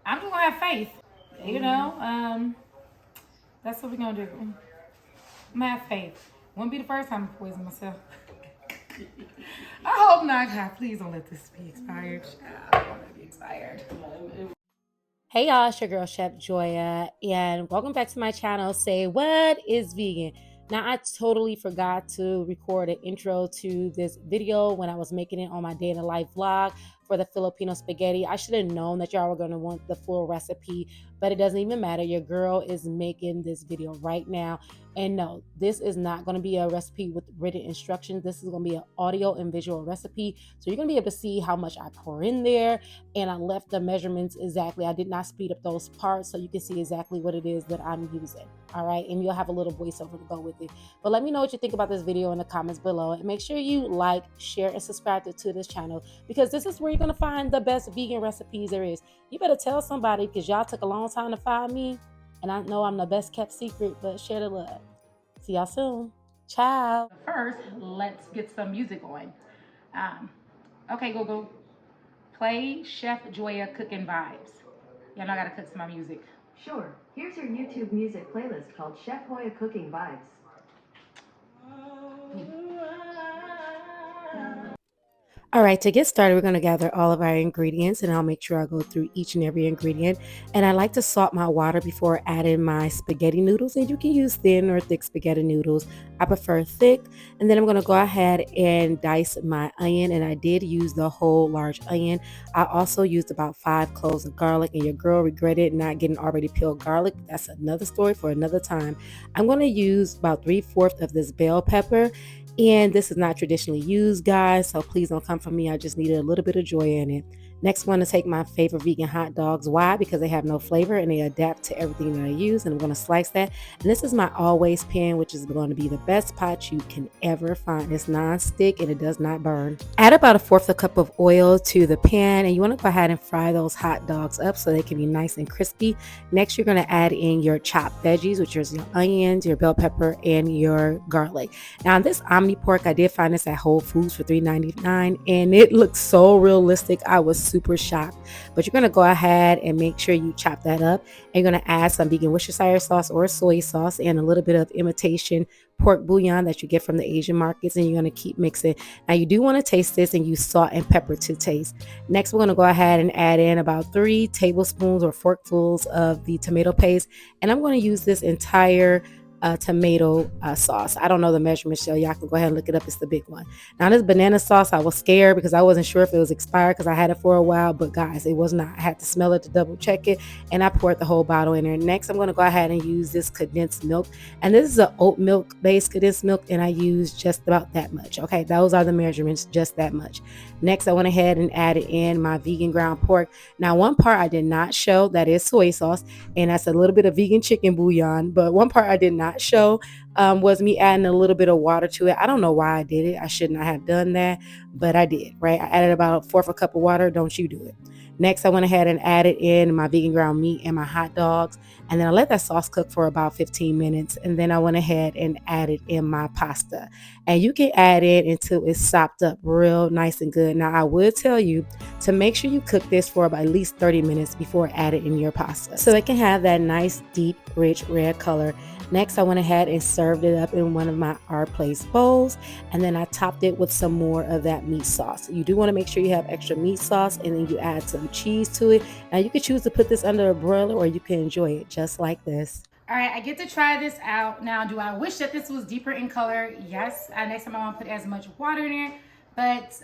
I'm just gonna have faith. You know, that's what we're gonna do. I'm gonna have faith. Won't be the first time I poison myself. I hope not. God, please don't let this be expired. I don't want to be expired. Hey y'all, it's your girl Chef Joya, and welcome back to my channel. Say what is vegan? Now, I totally forgot to record an intro to this video when I was making it on my day in the life vlog for the Filipino spaghetti. I should have known that y'all were going to want the full recipe, but it doesn't even matter. Your girl is making this video right now. And no, this is not going to be a recipe with written instructions. This is going to be an audio and visual recipe. So you're going to be able to see how much I pour in there, and I left the measurements exactly. I did not speed up those parts so you can see exactly what it is that I'm using. All right, and you'll have a little voiceover to go with it. But let me know what you think about this video in the comments below, and make sure you like, share, and subscribe to this channel, because this is where you're gonna find the best vegan recipes there is. You better tell somebody, because y'all took a long time to find me, and I know I'm the best kept secret, but share the love. See y'all soon. Ciao. First, let's get some music on. Okay, Google, play Chef Joya Cooking Vibes. Y'all know I gotta cook some more music. Sure. Here's your YouTube music playlist called Chef Joya Cooking Vibes. All right, to get started, we're going to gather all of our ingredients, and I'll make sure I go through each and every ingredient. And I like to salt my water before adding my spaghetti noodles, and you can use thin or thick spaghetti noodles. I prefer thick. And then I'm going to go ahead and dice my onion, and I did use the whole large onion. I also used about 5 cloves of garlic, and your girl regretted not getting already peeled garlic. That's another story for another time. I'm going to use about 3/4 of this bell pepper. And this is not traditionally used, guys, so please don't come for me. I just needed a little bit of joy in it. Next, one to take my favorite vegan hot dogs. Why? Because they have no flavor and they adapt to everything that I use. And I'm going to slice that. And this is my always pan, which is going to be the best pot you can ever find. It's non-stick and it does not burn. Add about 1/4 cup of oil to the pan, and you want to go ahead and fry those hot dogs up so they can be nice and crispy. Next, you're going to add in your chopped veggies, which is your onions, your bell pepper, and your garlic. Now, this Omni pork, I did find this at Whole Foods for $3.99, and it looks so realistic. I was super shocked. But you're going to go ahead and make sure you chop that up. And you're going to add some vegan Worcestershire sauce or soy sauce and a little bit of imitation pork bouillon that you get from the Asian markets, and you're going to keep mixing. Now, you do want to taste this, and use salt and pepper to taste. Next, we're going to go ahead and add in about 3 tablespoons or forkfuls of the tomato paste, and I'm going to use this entire tomato sauce. I don't know the measurement, so y'all can go ahead and look it up. It's the big one. Now, this banana sauce, I was scared because I wasn't sure if it was expired because I had it for a while, but guys, it was not. I had to smell it to double check it, and I poured the whole bottle in there. Next, I'm going to go ahead and use this condensed milk, and this is an oat milk based condensed milk, and I use just about that much. Okay, those are the measurements, just that much. Next, I went ahead and added in my vegan ground pork. Now, one part I did not show, that is soy sauce, and that's a little bit of vegan chicken bouillon, but one part I did not show was me adding a little bit of water to it. I don't know why I did it. I should not have done that, but I did, right? I added about 1/4 cup of water. Don't you do it. Next, I went ahead and added in my vegan ground meat and my hot dogs, and then I let that sauce cook for about 15 minutes, and then I went ahead and added in my pasta. And you can add it until it's sopped up real nice and good. Now, I would tell you to make sure you cook this for about at least 30 minutes before adding in your pasta, so it can have that nice, deep, rich red color. Next, I went ahead and served it up in one of my Our Place bowls, and then I topped it with some more of that meat sauce. You do want to make sure you have extra meat sauce, and then you add some cheese to it. Now, you could choose to put this under a broiler, or you can enjoy it just like this. All right, I get to try this out. Now, do I wish that this was deeper in color? Yes. Next time I won't put as much water in it, but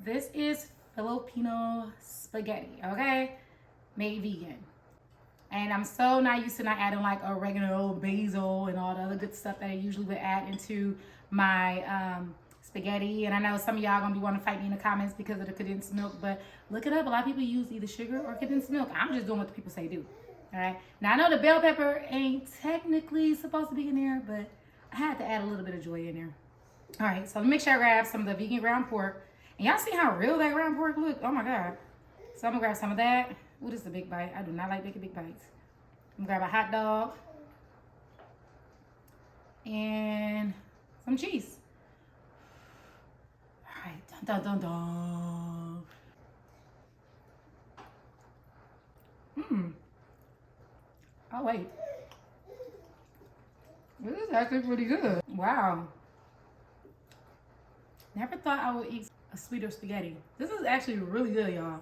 this is Filipino spaghetti, okay? Made vegan. And I'm so not used to not adding like oregano, basil, and all the other good stuff that I usually would add into my spaghetti. And I know some of y'all gonna be wanting to fight me in the comments because of the condensed milk, but look it up. A lot of people use either sugar or condensed milk. I'm just doing what the people say do. All right. Now, I know the bell pepper ain't technically supposed to be in there, but I had to add a little bit of joy in there. All right, so let me make sure I grab some of the vegan ground pork. And y'all see how real that ground pork look? Oh my God. So I'm gonna grab some of that. Ooh, this is a big bite. I do not like making big bites. I'm gonna grab a hot dog and some cheese. All right, dun dun dun dun. Mmm. Oh, wait. This is actually pretty good. Wow. Never thought I would eat a sweeter spaghetti. This is actually really good, y'all.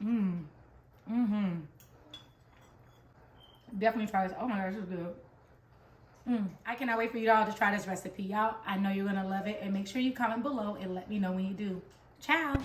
Mmm. Mm-hmm. Definitely try this. Oh my gosh, this is good. I cannot wait for you all to try this recipe, y'all. I know you're gonna love it, and make sure you comment below and let me know when you do. Ciao.